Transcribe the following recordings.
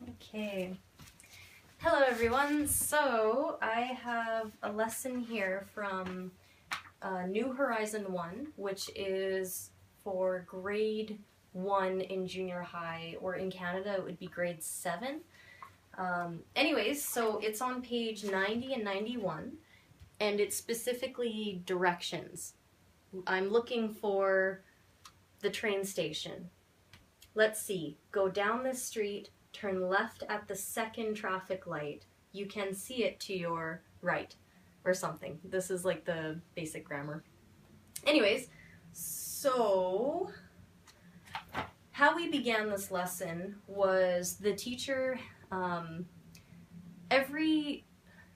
Okay. Hello everyone. So I have a lesson here from New Horizon 1, which is for grade 1 in junior high, or in Canada it would be grade 7. Anyways, so it's on page 90 and 91, and it's specifically directions. I'm looking for the train station. Let's see. Go down this street, turn left at the second traffic light. You can see it to your right, or something. This is like the basic grammar. Anyways, so how we began this lesson was the teacher,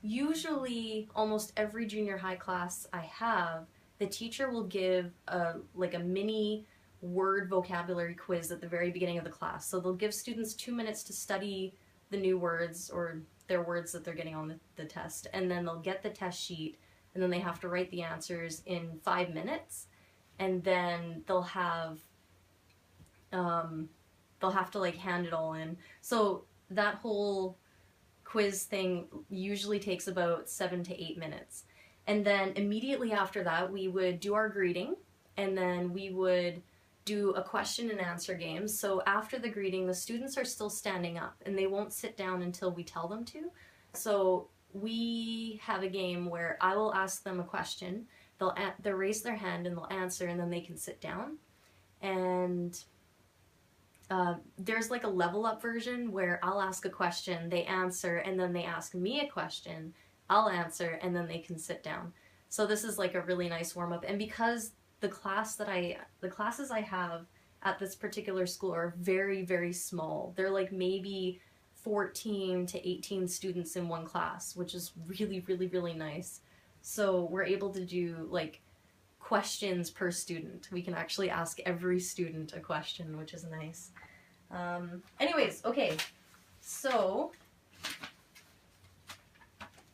usually almost every junior high class I have, the teacher will give a mini word vocabulary quiz at the very beginning of the class. So they'll give students 2 minutes to study the new words or their words that they're getting on the test, and then they'll get the test sheet, and then they have to write the answers in 5 minutes, and then they'll have to like hand it all in. So that whole quiz thing usually takes about 7 to 8 minutes. And then immediately after that, we would do our greeting, and then we would do a question and answer game. So after the greeting, the students are still standing up, and they won't sit down until we tell them to. So we have a game where I will ask them a question, they'll raise their hand and they'll answer, and then they can sit down. And there's like a level up version where I'll ask a question, they answer, and then they ask me a question, I'll answer, and then they can sit down. So this is like a really nice warm up. And because the classes I have at this particular school are very, very small. They're like maybe 14 to 18 students in one class, which is really, really, really nice. So we're able to do like questions per student. We can actually ask every student a question, which is nice. Anyways, okay, so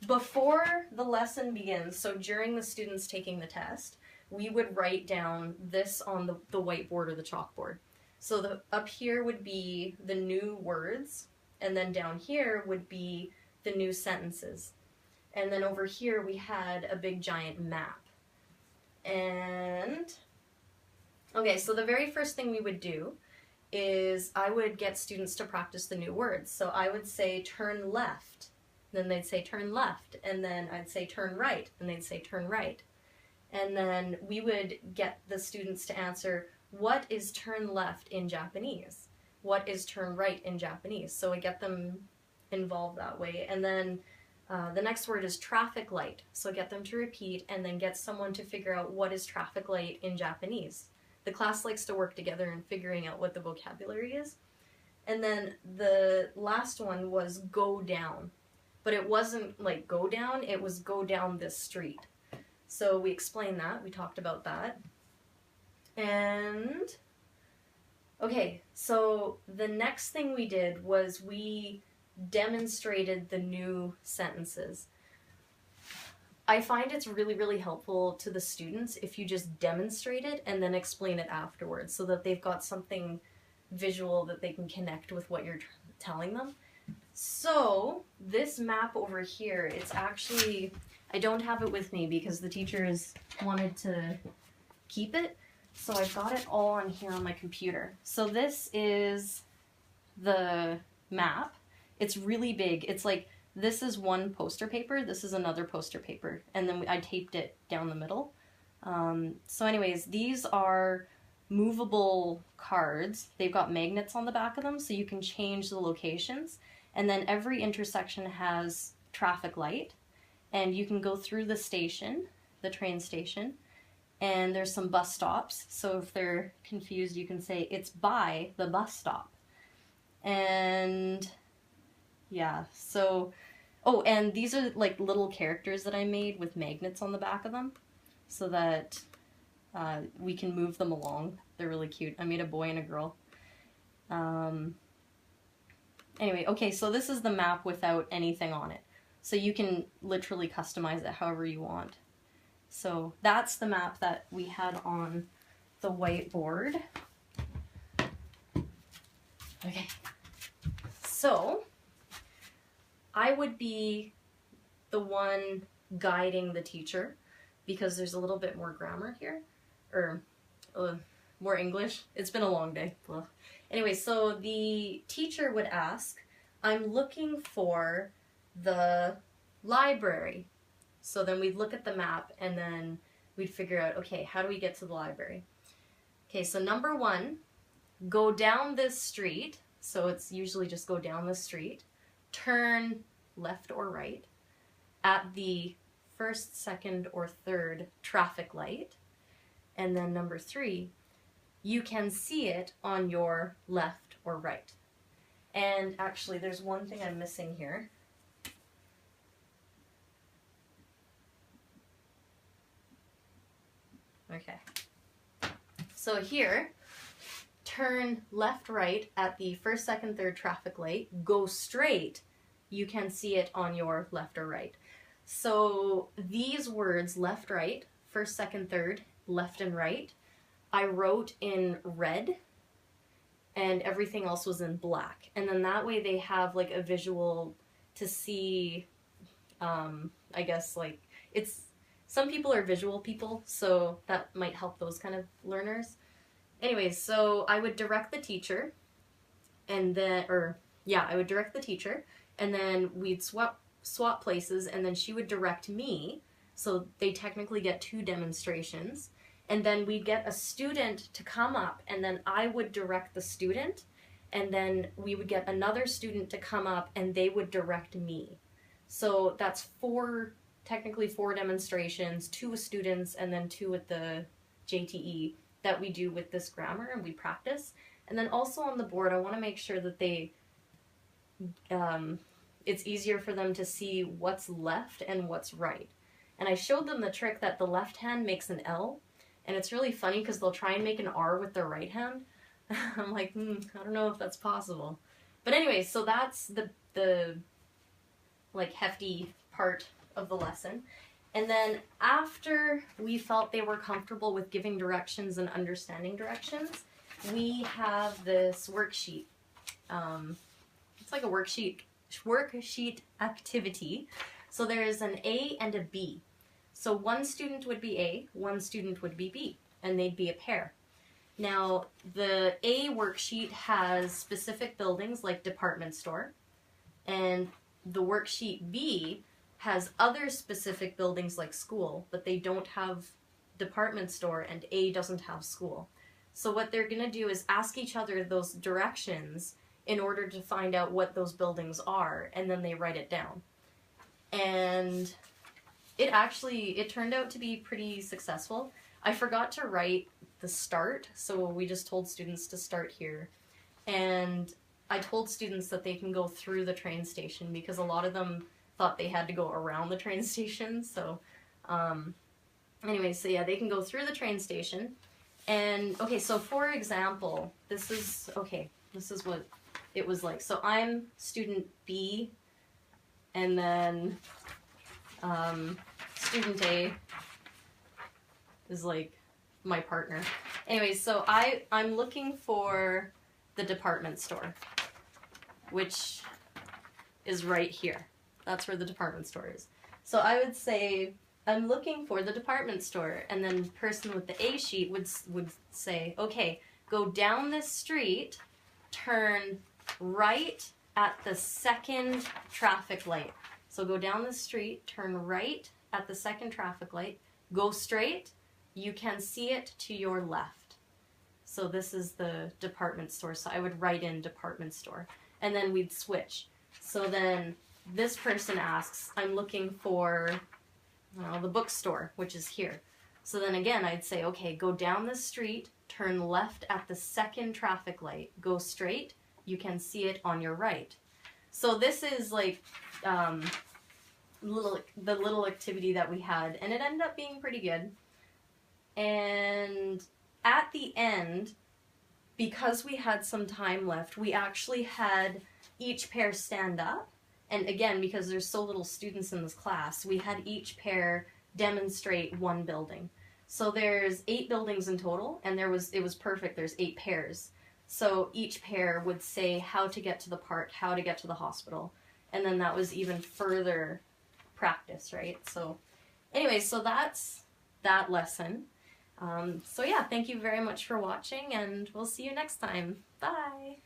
before the lesson begins, so during the students taking the test, we would write down this on the whiteboard or the chalkboard. So up here would be the new words, and then down here would be the new sentences. And then over here we had a big giant map. And, okay, so the very first thing we would do is I would get students to practice the new words. So I would say turn left, then they'd say turn left, and then I'd say turn right, and they'd say turn right. And then we would get the students to answer, what is turn left in Japanese? What is turn right in Japanese? So I get them involved that way. And then the next word is traffic light. So get them to repeat, and then get someone to figure out what is traffic light in Japanese. The class likes to work together in figuring out what the vocabulary is. And then the last one was go down. But it wasn't like go down, it was go down this street. So we explained that, we talked about that. And, okay, so the next thing we did was we demonstrated the new sentences. I find it's really, really helpful to the students if you just demonstrate it and then explain it afterwards, so that they've got something visual that they can connect with what you're telling them. So this map over here, it's actually, I don't have it with me because the teachers wanted to keep it, so I've got it all on here on my computer. So this is the map. It's really big. It's like, this is one poster paper, this is another poster paper, and then I taped it down the middle. So anyways, these are movable cards. They've got magnets on the back of them, so you can change the locations. And then every intersection has traffic light, and you can go through the station, the train station, and there's some bus stops. So if they're confused, you can say it's by the bus stop. And yeah, so, oh, and these are like little characters that I made with magnets on the back of them so that we can move them along. They're really cute. I made a boy and a girl. Anyway, okay, so this is the map without anything on it. So you can literally customize it however you want. So that's the map that we had on the whiteboard. Okay. so I would be the one guiding the teacher because there's a little bit more grammar here, or more English. It's been a long day. Ugh. Anyway, so the teacher would ask, I'm looking for the library. So then we'd look at the map and then we'd figure out, okay, how do we get to the library? Okay, so number 1, go down this street. So it's usually just go down the street, turn left or right at the first, second, or third traffic light. And then number 3, you can see it on your left or right. And actually, there's one thing I'm missing here. Okay. So here, turn left, right at the first, second, third traffic light, go straight, you can see it on your left or right. So these words, left, right, first, second, third, left and right, I wrote in red and everything else was in black. And then that way they have like a visual to see, I guess like some people are visual people, so that might help those kind of learners. Anyways, so I would direct the teacher and then, I would direct the teacher and then we'd swap places and then she would direct me. So they technically get 2 demonstrations. And then we'd get a student to come up and then I would direct the student and then we would get another student to come up and they would direct me. So that's technically 4 demonstrations, 2 with students and then 2 with the JTE that we do with this grammar and we practice. And then also on the board, I want to make sure that it's easier for them to see what's left and what's right. And I showed them the trick that the left hand makes an L. And it's really funny because they'll try and make an R with their right hand. I'm like, I don't know if that's possible. But anyway, so that's the like hefty part of the lesson. And then after we felt they were comfortable with giving directions and understanding directions, we have this worksheet. It's like a worksheet activity. So there's an A and a B. So one student would be A, one student would be B, and they'd be a pair. Now, the A worksheet has specific buildings like department store, and the worksheet B has other specific buildings like school, but they don't have department store and A doesn't have school. So what they're going to do is ask each other those directions in order to find out what those buildings are, and then they write it down. And it turned out to be pretty successful. I forgot to write the start, so we just told students to start here. And I told students that they can go through the train station because a lot of them thought they had to go around the train station. So anyway, so yeah, they can go through the train station. And okay, so for example, this is what it was like. So I'm student B, and then student A is like my partner. Anyway, so I'm looking for the department store, which is right here. That's where the department store is. So I would say, I'm looking for the department store, and then the person with the A sheet would say, okay, go down this street, turn right at the second traffic light. So go down the street, turn right at the second traffic light, go straight, you can see it to your left. So this is the department store, so I would write in department store, and then we'd switch. So then this person asks, I'm looking for the bookstore, which is here. So then again, I'd say, okay, go down the street, turn left at the second traffic light, go straight, you can see it on your right. So this is like the little activity that we had, and it ended up being pretty good. And at the end, because we had some time left, we actually had each pair stand up. And again, because there's so little students in this class, we had each pair demonstrate one building. So there's 8 buildings in total, and it was perfect. There's 8 pairs. So each pair would say how to get to the park, how to get to the hospital, and then that was even further practice, right? So anyway, so that's that lesson. So yeah, thank you very much for watching, and we'll see you next time. Bye!